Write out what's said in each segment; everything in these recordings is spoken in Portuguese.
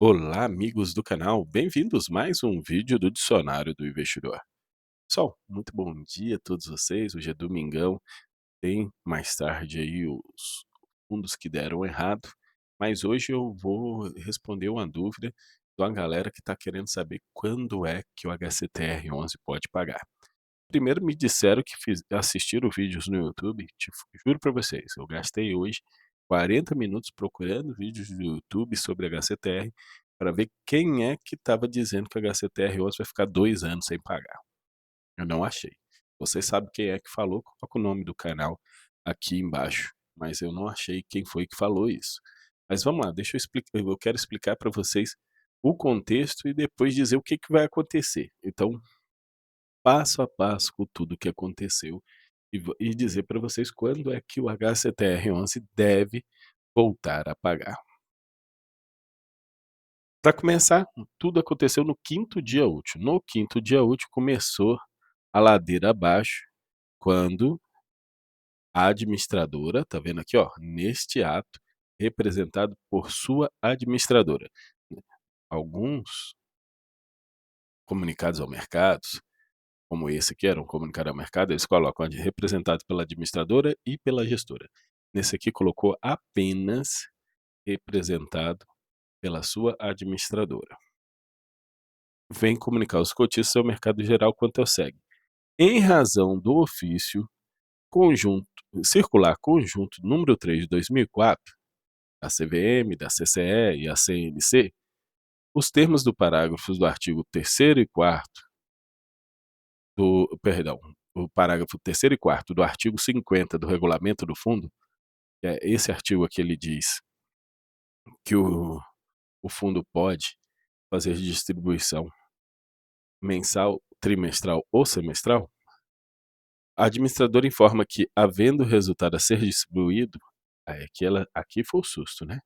Olá, amigos do canal, bem-vindos mais um vídeo do Dicionário do Investidor. Pessoal, muito bom dia a todos vocês. Hoje é domingão, tem mais tarde aí os fundos que deram errado, mas hoje eu vou responder uma dúvida de uma galera que está querendo saber quando é que o HCTR11 pode pagar. Primeiro me disseram que assistiram vídeos no YouTube, juro para vocês, eu gastei hoje 40 minutos procurando vídeos do YouTube sobre HCTR para ver quem é que estava dizendo que o HCTR hoje vai ficar 2 anos sem pagar. Eu não achei. Você sabe quem é que falou, coloca o nome do canal aqui embaixo, mas eu não achei quem foi que falou isso. Mas vamos lá, deixa eu explicar, eu quero explicar para vocês o contexto e depois dizer o que que vai acontecer. Então, passo a passo com tudo o que aconteceu e dizer para vocês quando é que o HCTR11 deve voltar a pagar. Para começar, tudo aconteceu no quinto dia útil. No quinto dia útil começou a ladeira abaixo, quando a administradora, tá vendo aqui, ó, neste ato, representado por sua administradora. Alguns comunicados ao mercado, como esse aqui era um comunicado ao mercado, eles colocam representado pela administradora e pela gestora. Nesse aqui colocou apenas representado pela sua administradora. Vem comunicar os cotistas ao mercado geral quanto ao segue. Em razão do ofício conjunto, circular conjunto número 3 de 2004, da CVM, da CCE e a CNC, os termos do parágrafos do artigo 3º e 4º o parágrafo 3º e 4º do artigo 50 do regulamento do fundo, que é esse artigo aqui, ele diz que o fundo pode fazer distribuição mensal, trimestral ou semestral. A administradora informa que, havendo resultado a ser distribuído, aqui foi o susto, né?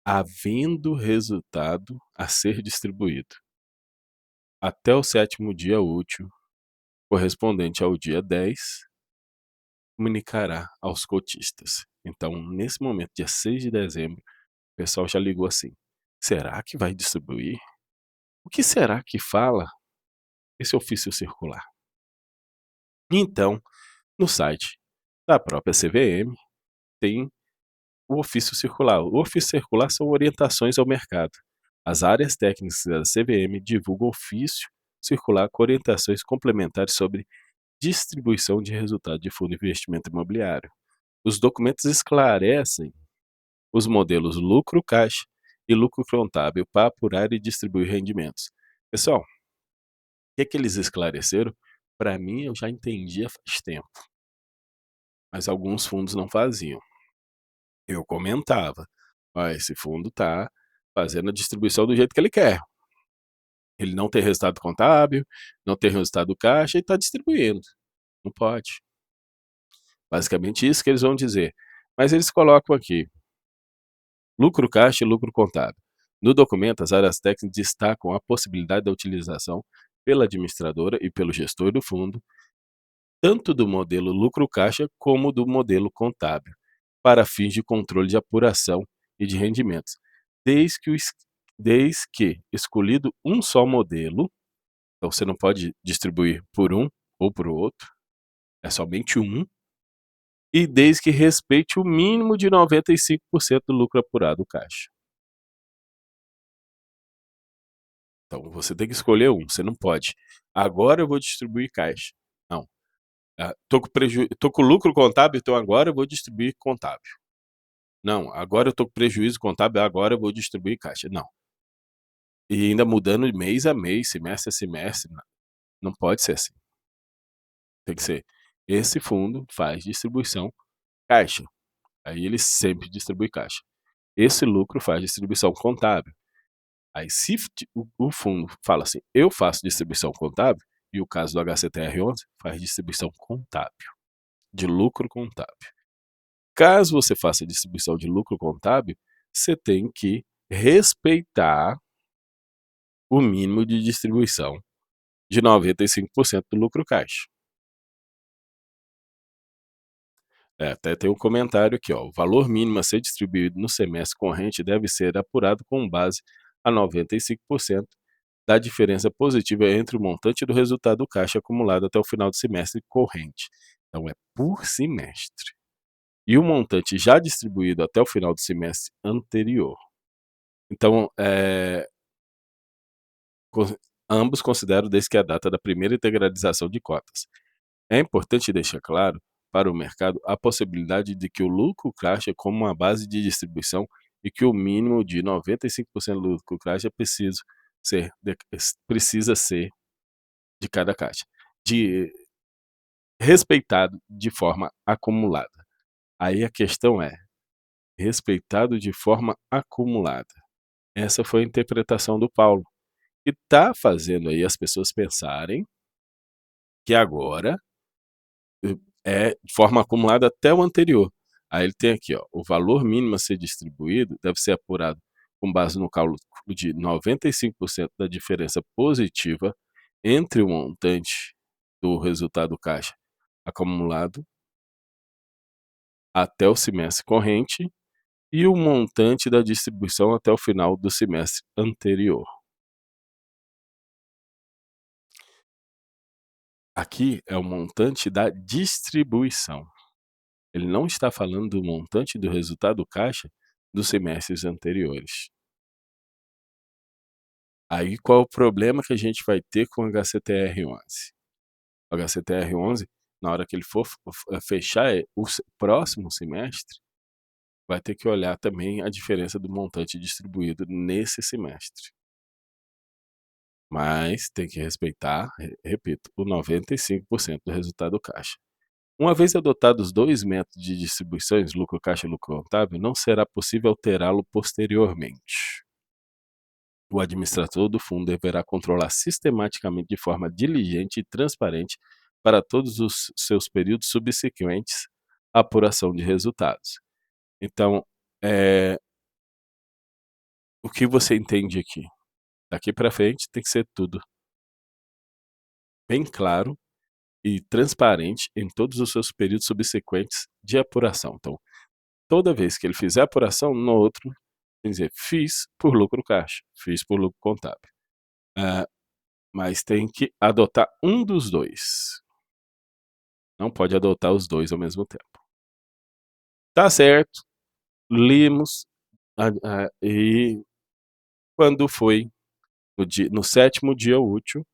Havendo resultado a ser distribuído até o 7º dia útil, correspondente ao dia 10, comunicará aos cotistas. Então, nesse momento, dia 6 de dezembro, o pessoal já ligou assim: será que vai distribuir? O que será que fala esse ofício circular? Então, no site da própria CVM, tem o ofício circular. O ofício circular são orientações ao mercado. As áreas técnicas da CVM divulgam ofício circular com orientações complementares sobre distribuição de resultado de fundo de investimento imobiliário. Os documentos esclarecem os modelos lucro-caixa e lucro contábil para apurar e distribuir rendimentos. Pessoal, o que é que eles esclareceram? Para mim, eu já entendia faz tempo, mas alguns fundos não faziam. Eu comentava: "Ó, esse fundo está fazendo a distribuição do jeito que ele quer. Ele não tem resultado contábil, não tem resultado caixa e está distribuindo. Não pode". Basicamente isso que eles vão dizer. Mas eles colocam aqui: lucro caixa e lucro contábil. No documento, as áreas técnicas destacam a possibilidade da utilização pela administradora e pelo gestor do fundo, tanto do modelo lucro caixa como do modelo contábil, para fins de controle de apuração e de rendimentos, desde que escolhido um só modelo. Então você não pode distribuir por um ou por outro, é somente um, e desde que respeite o mínimo de 95% do lucro apurado caixa. Então você tem que escolher um, você não pode: agora eu vou distribuir caixa. Não. Tô com lucro contábil, então agora eu vou distribuir contábil. Não, agora eu tô com prejuízo contábil, agora eu vou distribuir caixa. Não. E ainda mudando de mês a mês, semestre a semestre, não pode ser assim. Tem que ser: esse fundo faz distribuição caixa, aí ele sempre distribui caixa. Esse lucro faz distribuição contábil. Aí se o fundo fala assim: eu faço distribuição contábil, e o caso do HCTR11 faz distribuição contábil, de lucro contábil. Caso você faça distribuição de lucro contábil, você tem que respeitar o mínimo de distribuição de 95% do lucro caixa. Até tem um comentário aqui, ó: o valor mínimo a ser distribuído no semestre corrente deve ser apurado com base a 95% da diferença positiva entre o montante do resultado do caixa acumulado até o final do semestre corrente. Então é por semestre. E o montante já distribuído até o final do semestre anterior. Então, ambos consideram desde que a data da primeira integralização de cotas. É importante deixar claro para o mercado a possibilidade de que o lucro caixa como uma base de distribuição e que o mínimo de 95% do lucro caixa precisa ser de cada caixa, respeitado de forma acumulada. Aí a questão é, respeitado de forma acumulada. Essa foi a interpretação do Paulo, que está fazendo aí as pessoas pensarem que agora é de forma acumulada até o anterior. Aí ele tem aqui, ó, o valor mínimo a ser distribuído deve ser apurado com base no cálculo de 95% da diferença positiva entre o montante do resultado caixa acumulado até o semestre corrente e o montante da distribuição até o final do semestre anterior. Aqui é o montante da distribuição. Ele não está falando do montante do resultado caixa dos semestres anteriores. Aí qual é o problema que a gente vai ter com o HCTR11? O HCTR11, na hora que ele for fechar o próximo semestre, vai ter que olhar também a diferença do montante distribuído nesse semestre. Mas tem que respeitar, repito, o 95% do resultado caixa. Uma vez adotados os dois métodos de distribuições, lucro caixa e lucro contábil, não será possível alterá-lo posteriormente. O administrador do fundo deverá controlar sistematicamente de forma diligente e transparente para todos os seus períodos subsequentes à apuração de resultados. Então, o que você entende aqui? Daqui para frente tem que ser tudo bem claro e transparente em todos os seus períodos subsequentes de apuração. Então, toda vez que ele fizer a apuração, no outro, tem que dizer, fiz por lucro caixa, fiz por lucro contábil. Mas tem que adotar um dos dois. Não pode adotar os dois ao mesmo tempo. Tá certo, limos, e quando foi no sétimo dia útil,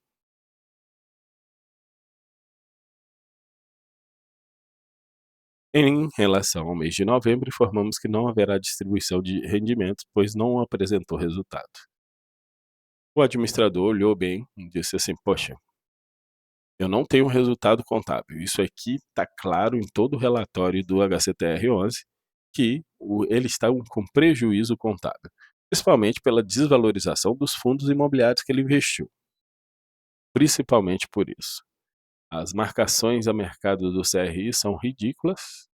em relação ao mês de novembro, informamos que não haverá distribuição de rendimentos, pois não apresentou resultado. O administrador olhou bem e disse assim, poxa, eu não tenho resultado contábil. Isso aqui está claro em todo o relatório do HCTR11, que ele está com prejuízo contábil, principalmente pela desvalorização dos fundos imobiliários que ele investiu. Principalmente por isso. As marcações a mercado do CRI são ridículas,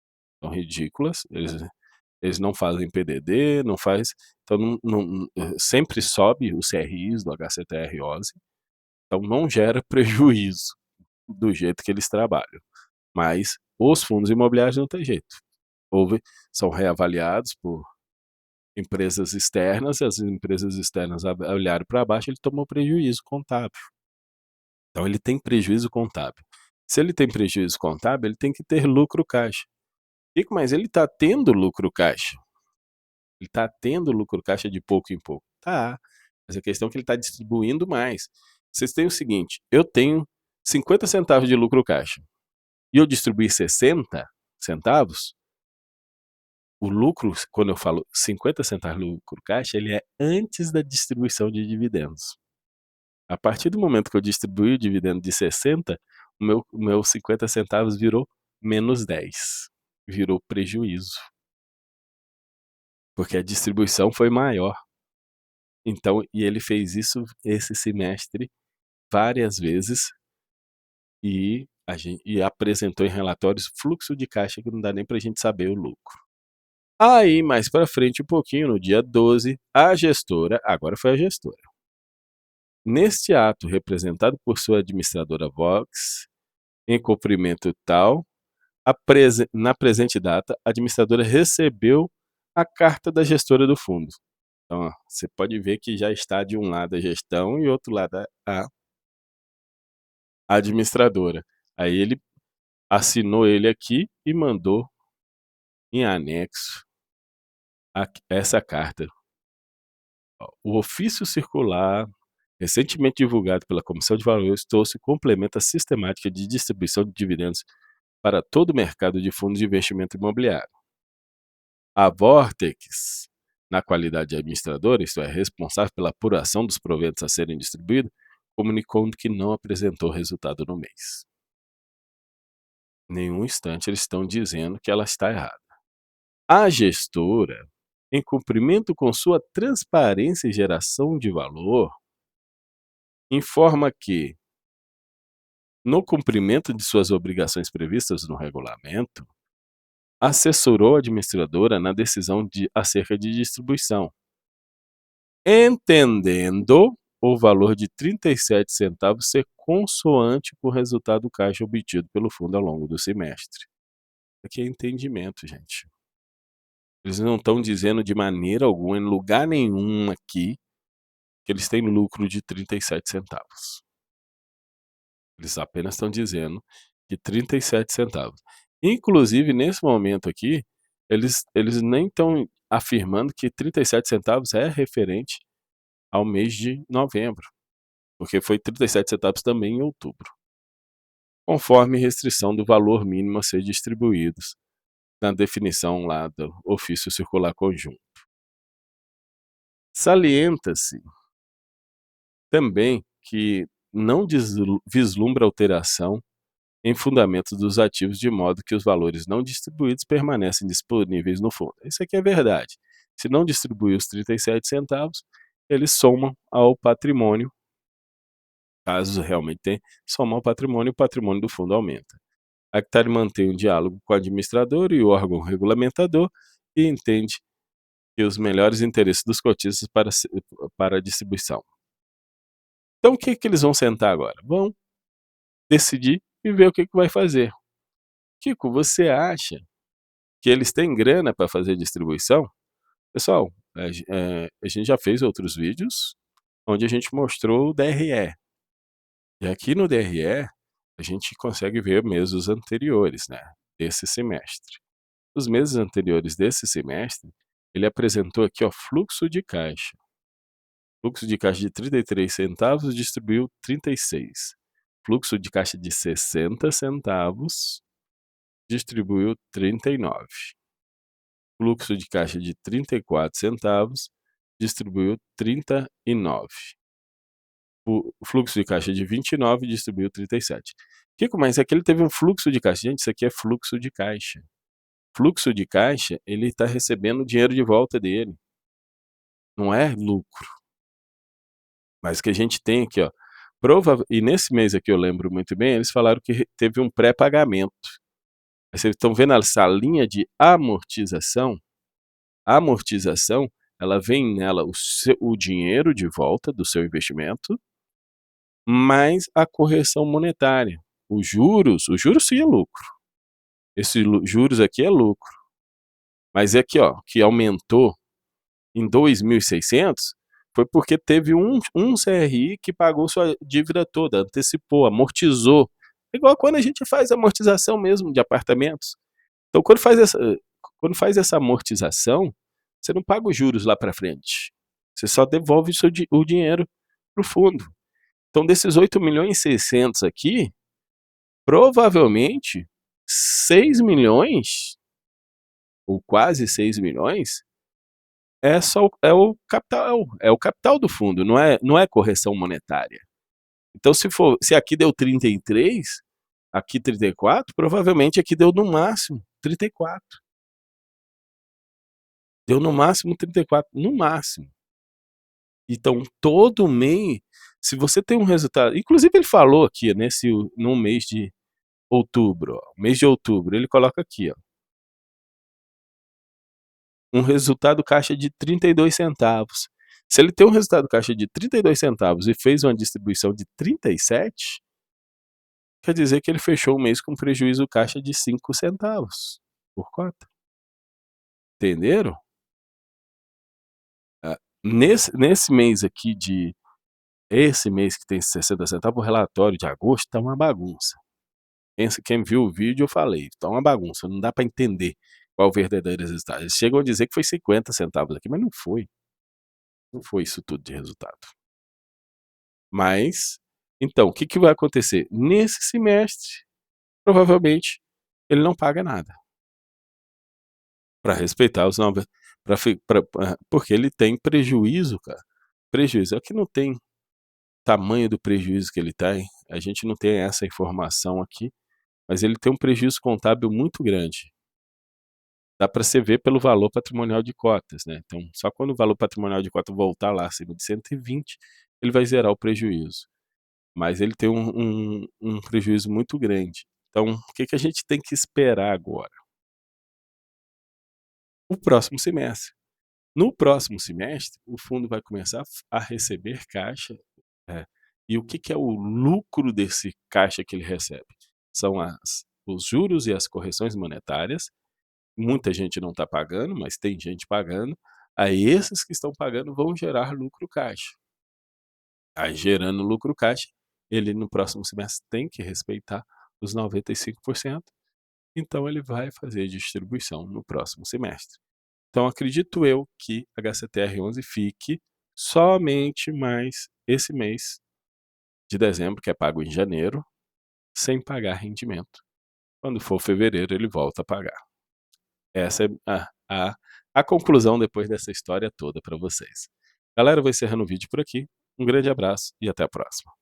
eles não fazem PDD, não faz, então sempre sobe os CRIs do HCTR11, então não gera prejuízo do jeito que eles trabalham. Mas os fundos imobiliários não tem jeito. São reavaliados por empresas externas, e as empresas externas olharam para baixo, ele tomou prejuízo contábil. Então ele tem prejuízo contábil. Se ele tem prejuízo contábil, ele tem que ter lucro caixa. Mas ele está tendo lucro caixa. Ele está tendo lucro caixa de pouco em pouco. Tá. Mas a questão é que ele está distribuindo mais. Vocês têm o seguinte, eu tenho 50 centavos de lucro caixa e eu distribuir 60 centavos, o lucro, quando eu falo 50 centavos de lucro caixa, ele é antes da distribuição de dividendos. A partir do momento que eu distribuí o dividendo de 60, o meu 50 centavos virou menos 10. Virou prejuízo. Porque a distribuição foi maior. Então, e ele fez isso esse semestre várias vezes e apresentou em relatórios fluxo de caixa que não dá nem para a gente saber o lucro. Aí, mais para frente um pouquinho, no dia 12, agora foi a gestora. Neste ato, representado por sua administradora Vox, em cumprimento tal, na presente data, a administradora recebeu a carta da gestora do fundo, Então, ó, você pode ver que já está de um lado a gestão e outro lado a administradora. Aí ele assinou ele aqui e mandou em anexo essa carta. Ó, o ofício circular, recentemente divulgado pela Comissão de Valores, trouxe complementa a sistemática de distribuição de dividendos para todo o mercado de fundos de investimento imobiliário. A Vortex, na qualidade de administradora, isto é, responsável pela apuração dos proventos a serem distribuídos, comunicou que não apresentou resultado no mês. Em nenhum instante eles estão dizendo que ela está errada. A gestora, em cumprimento com sua transparência e geração de valor, informa que, no cumprimento de suas obrigações previstas no regulamento, assessorou a administradora na decisão acerca de distribuição, entendendo o valor de 37 centavos ser consoante com o resultado do caixa obtido pelo fundo ao longo do semestre. Aqui é entendimento, gente. Eles não estão dizendo de maneira alguma, em lugar nenhum aqui, que eles têm lucro de 37 centavos. Eles apenas estão dizendo que 37 centavos. Inclusive, nesse momento aqui, eles nem estão afirmando que 37 centavos é referente ao mês de novembro, porque foi 37 centavos também em outubro, conforme restrição do valor mínimo a ser distribuídos na definição lá do ofício circular conjunto. Salienta-se também que não vislumbra alteração em fundamentos dos ativos, de modo que os valores não distribuídos permanecem disponíveis no fundo. Isso aqui é verdade. Se não distribuir os 37 centavos, eles somam ao patrimônio. Caso realmente tenha, somam ao patrimônio, o patrimônio do fundo aumenta. A Actare mantém um diálogo com o administrador e o órgão regulamentador e entende que os melhores interesses dos cotistas para a distribuição. Então, o que eles vão sentar agora? Vão decidir e ver o que vai fazer. Kiko, você acha que eles têm grana para fazer distribuição? Pessoal, a gente já fez outros vídeos onde a gente mostrou o DRE. E aqui no DRE, a gente consegue ver meses anteriores, né, desse semestre. Os meses anteriores desse semestre, ele apresentou aqui, ó, fluxo de caixa. Fluxo de caixa de 33 centavos distribuiu 36. Fluxo de caixa de 60 centavos distribuiu 39. Fluxo de caixa de 34 centavos distribuiu 39. O fluxo de caixa de 29 distribuiu 37. Kiko, mas aqui ele teve um fluxo de caixa. Gente, isso aqui é fluxo de caixa. Fluxo de caixa, ele está recebendo o dinheiro de volta dele. Não é lucro. Mas que a gente tem aqui, ó. E nesse mês aqui eu lembro muito bem, eles falaram que teve um pré-pagamento. Vocês estão vendo essa linha de amortização? A amortização, ela vem nela o dinheiro de volta do seu investimento, mais a correção monetária. Os juros sim é lucro. Esses juros aqui é lucro. Mas é aqui, ó, que aumentou em 2.600, foi porque teve um CRI que pagou sua dívida toda, antecipou, amortizou. Igual quando a gente faz amortização mesmo de apartamentos. Então, quando faz essa amortização, você não paga os juros lá para frente. Você só devolve o dinheiro para o fundo. Então, desses 8.600.000 aqui, provavelmente 6 milhões, ou quase 6 milhões, é o capital do fundo, não é correção monetária. Então, se aqui deu 33, aqui 34, provavelmente aqui deu no máximo 34. Deu no máximo 34, no máximo. Então, todo mês, se você tem um resultado, inclusive ele falou aqui, no mês de outubro, ó, mês de outubro, ele coloca aqui, ó, um resultado caixa de 32 centavos. Se ele tem um resultado caixa de 32 centavos e fez uma distribuição de 37, quer dizer que ele fechou o mês com prejuízo caixa de 5 centavos por cota. Entenderam? Nesse mês aqui esse mês que tem 60 centavos, o relatório de agosto tá uma bagunça. Quem viu o vídeo eu falei, tá uma bagunça, não dá para entender qual o verdadeiro resultado. Eles chegam a dizer que foi 50 centavos aqui, mas não foi isso tudo de resultado. Mas, então, o que que vai acontecer? Nesse semestre, provavelmente, ele não paga nada, para respeitar os nove porque ele tem prejuízo, cara. Prejuízo, é que não tem tamanho do prejuízo que ele tem, a gente não tem essa informação aqui, mas ele tem um prejuízo contábil muito grande. Dá para você ver pelo valor patrimonial de cotas, né, então só quando o valor patrimonial de cota voltar lá acima de 120, ele vai zerar o prejuízo. Mas ele tem um prejuízo muito grande. Então, o que que a gente tem que esperar agora? O próximo semestre. No próximo semestre, o fundo vai começar a receber caixa, e o que que é o lucro desse caixa que ele recebe? São os juros e as correções monetárias. Muita gente não está pagando, mas tem gente pagando. Aí esses que estão pagando vão gerar lucro caixa. Aí gerando lucro caixa, ele no próximo semestre tem que respeitar os 95%, então ele vai fazer distribuição no próximo semestre. Então acredito eu que a HCTR11 fique somente mais esse mês de dezembro, que é pago em janeiro, sem pagar rendimento. Quando for fevereiro, ele volta a pagar. Essa é a conclusão depois dessa história toda para vocês. Galera, eu vou encerrando o vídeo por aqui. Um grande abraço e até a próxima.